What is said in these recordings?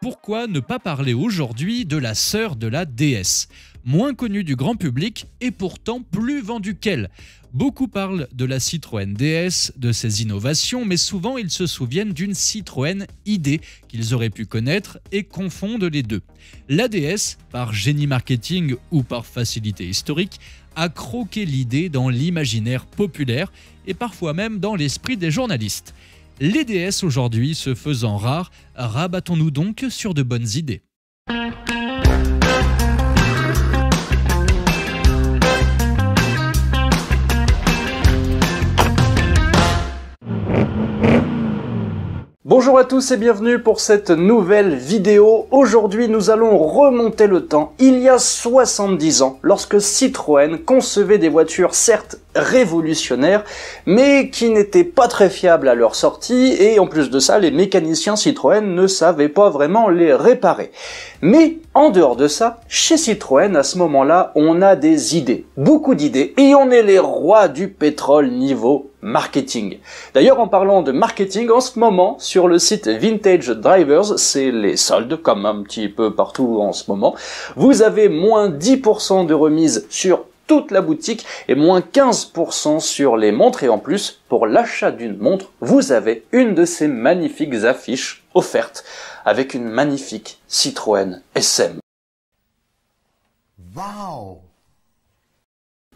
Pourquoi ne pas parler aujourd'hui de la sœur de la DS? Moins connue du grand public et pourtant plus vendue qu'elle. Beaucoup parlent de la Citroën DS, de ses innovations, mais souvent ils se souviennent d'une Citroën ID qu'ils auraient pu connaître et confondent les deux. La DS, par génie marketing ou par facilité historique, a croqué l'idée dans l'imaginaire populaire et parfois même dans l'esprit des journalistes. Les DS aujourd'hui se faisant rares, rabattons-nous donc sur de bonnes idées. Bonjour à tous et bienvenue pour cette nouvelle vidéo. Aujourd'hui, nous allons remonter le temps, il y a 70 ans, lorsque Citroën concevait des voitures certes révolutionnaires, mais qui n'étaient pas très fiables à leur sortie, et en plus de ça, les mécaniciens Citroën ne savaient pas vraiment les réparer. Mais en dehors de ça, chez Citroën, à ce moment-là, on a des idées, beaucoup d'idées, et on est les rois du pétrole niveau marketing. D'ailleurs, en parlant de marketing, en ce moment, sur le site Vintage Drivers, c'est les soldes, comme un petit peu partout en ce moment, vous avez moins 10% de remise sur toute la boutique et moins 15% sur les montres, et en plus, pour l'achat d'une montre, vous avez une de ces magnifiques affiches offertes avec une magnifique Citroën SM. Wow!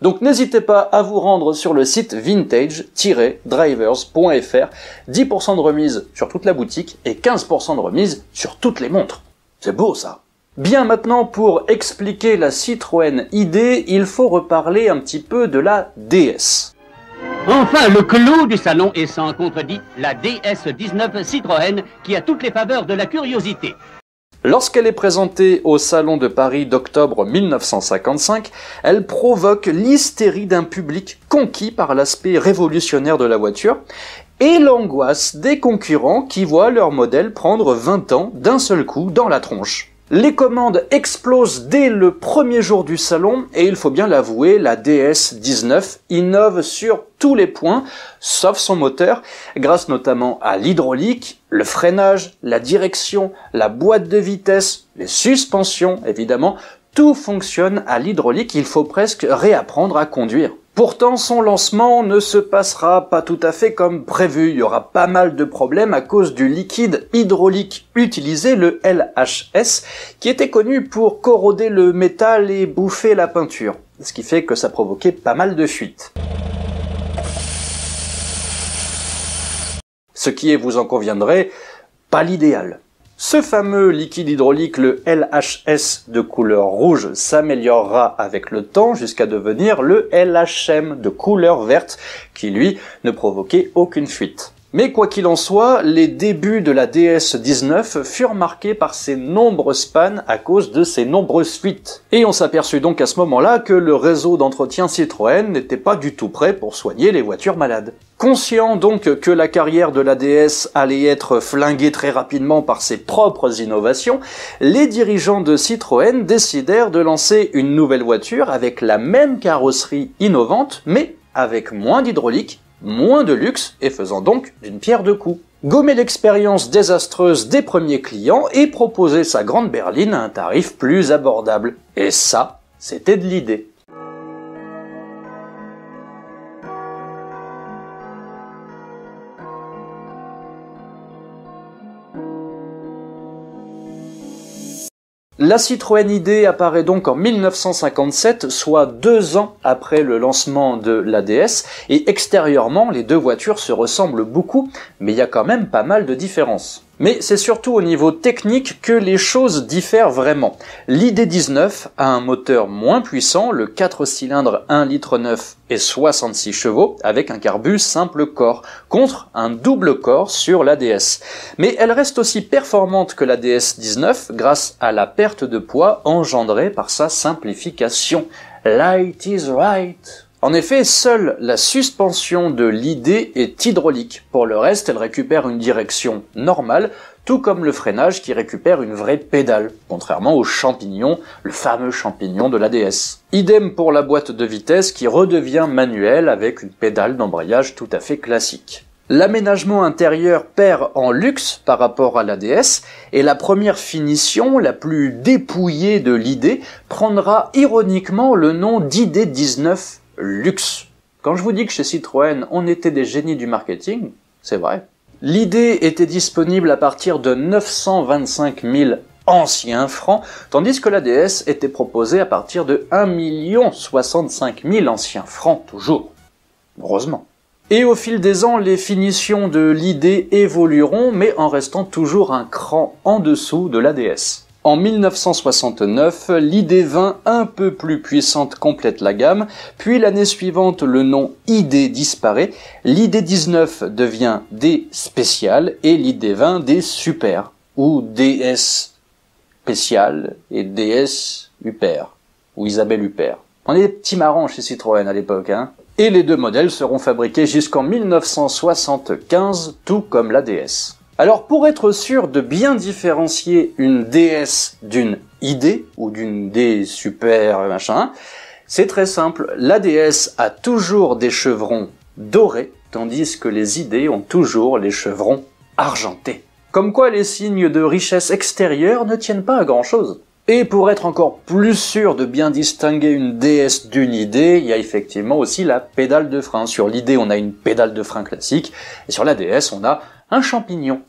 Donc n'hésitez pas à vous rendre sur le site vintage-drivers.fr, 10% de remise sur toute la boutique et 15% de remise sur toutes les montres. C'est beau ça! Bien, maintenant, pour expliquer la Citroën ID, il faut reparler un petit peu de la DS. Enfin, le clou du salon est sans contredit la DS19 Citroën qui a toutes les faveurs de la curiosité. Lorsqu'elle est présentée au Salon de Paris d'octobre 1955, elle provoque l'hystérie d'un public conquis par l'aspect révolutionnaire de la voiture et l'angoisse des concurrents qui voient leur modèle prendre 20 ans d'un seul coup dans la tronche. Les commandes explosent dès le premier jour du salon et il faut bien l'avouer, la DS19 innove sur tous les points, sauf son moteur, grâce notamment à l'hydraulique, le freinage, la direction, la boîte de vitesse, les suspensions évidemment, tout fonctionne à l'hydraulique, il faut presque réapprendre à conduire. Pourtant, son lancement ne se passera pas tout à fait comme prévu. Il y aura pas mal de problèmes à cause du liquide hydraulique utilisé, le LHS, qui était connu pour corroder le métal et bouffer la peinture. Ce qui fait que ça provoquait pas mal de fuites. Ce qui est, vous en conviendrez, pas l'idéal. Ce fameux liquide hydraulique, le LHS de couleur rouge, s'améliorera avec le temps jusqu'à devenir le LHM de couleur verte, qui lui ne provoquait aucune fuite. Mais quoi qu'il en soit, les débuts de la DS19 furent marqués par ces nombreuses pannes à cause de ces nombreuses fuites. Et on s'aperçut donc à ce moment-là que le réseau d'entretien Citroën n'était pas du tout prêt pour soigner les voitures malades. Conscient donc que la carrière de la DS allait être flinguée très rapidement par ses propres innovations, les dirigeants de Citroën décidèrent de lancer une nouvelle voiture avec la même carrosserie innovante, mais avec moins d'hydraulique, moins de luxe et faisant donc d'une pierre deux coups. Gommer l'expérience désastreuse des premiers clients et proposer sa grande berline à un tarif plus abordable. Et ça, c'était de l'idée. La Citroën ID apparaît donc en 1957, soit 2 ans après le lancement de la DS, et extérieurement, les deux voitures se ressemblent beaucoup, mais il y a quand même pas mal de différences. Mais c'est surtout au niveau technique que les choses diffèrent vraiment. L'ID19 a un moteur moins puissant, le 4 cylindres 1,9 litre et 66 chevaux, avec un carbu simple corps, contre un double corps sur la DS. Mais elle reste aussi performante que la DS19 grâce à la perte de poids engendrée par sa simplification. Light is right. En effet, seule la suspension de l'ID est hydraulique. Pour le reste, elle récupère une direction normale, tout comme le freinage qui récupère une vraie pédale, contrairement au champignon, le fameux champignon de la DS. Idem pour la boîte de vitesse qui redevient manuelle avec une pédale d'embrayage tout à fait classique. L'aménagement intérieur perd en luxe par rapport à la DS, et la première finition, la plus dépouillée de l'ID, prendra ironiquement le nom d'ID19 Luxe. Quand je vous dis que chez Citroën, on était des génies du marketing, c'est vrai. L'ID était disponible à partir de 925 000 anciens francs, tandis que la DS était proposée à partir de 1 065 000 anciens francs toujours. Heureusement. Et au fil des ans, les finitions de l'ID évolueront, mais en restant toujours un cran en dessous de la DS. En 1969, l'ID20 un peu plus puissante complète la gamme, puis l'année suivante, le nom ID disparaît, l'ID19 devient D spécial et l'ID20 D super, ou DS spécial et DS Huppert, ou Isabelle Huppert. On est des petits marrants chez Citroën à l'époque, hein. Et les deux modèles seront fabriqués jusqu'en 1975, tout comme la DS. Alors pour être sûr de bien différencier une DS d'une ID, ou d'une D super machin, c'est très simple, la DS a toujours des chevrons dorés, tandis que les ID ont toujours les chevrons argentés. Comme quoi les signes de richesse extérieure ne tiennent pas à grand chose. Et pour être encore plus sûr de bien distinguer une DS d'une ID, il y a effectivement aussi la pédale de frein. Sur l'ID, on a une pédale de frein classique, et sur la DS, on a un champignon,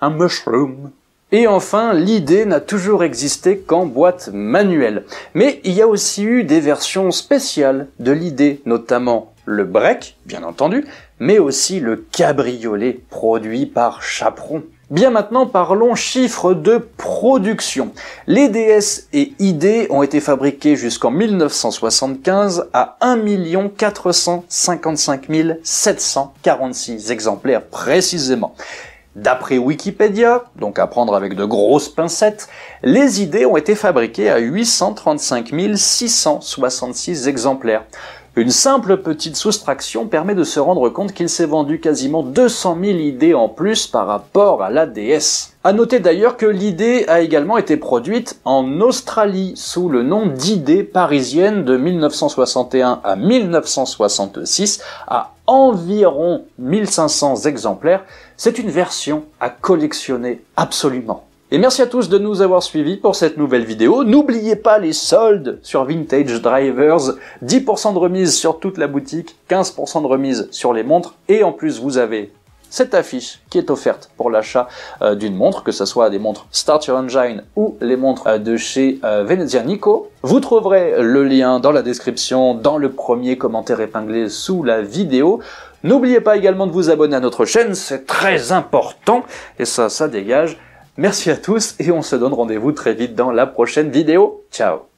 un mushroom. Et enfin, l'ID n'a toujours existé qu'en boîte manuelle. Mais il y a aussi eu des versions spéciales de l'ID, notamment le break, bien entendu, mais aussi le cabriolet produit par Chaperon. Bien maintenant, parlons chiffres de production. Les DS et ID ont été fabriqués jusqu'en 1975 à 1 455 746 exemplaires précisément. D'après Wikipédia, donc à prendre avec de grosses pincettes, les ID ont été fabriqués à 835 666 exemplaires. Une simple petite soustraction permet de se rendre compte qu'il s'est vendu quasiment 200 000 ID en plus par rapport à la DS. À noter d'ailleurs que l'ID a également été produite en Australie sous le nom d'ID parisienne de 1961 à 1966 à environ 1500 exemplaires. C'est une version à collectionner absolument. Et merci à tous de nous avoir suivis pour cette nouvelle vidéo. N'oubliez pas les soldes sur Vintage Drivers, 10% de remise sur toute la boutique, 15% de remise sur les montres, et en plus vous avez cette affiche qui est offerte pour l'achat d'une montre, que ce soit des montres Start Your Engine ou les montres de chez Venezia Nico. Vous trouverez le lien dans la description, dans le premier commentaire épinglé sous la vidéo. N'oubliez pas également de vous abonner à notre chaîne, c'est très important, et ça dégage. Merci à tous et on se donne rendez-vous très vite dans la prochaine vidéo. Ciao!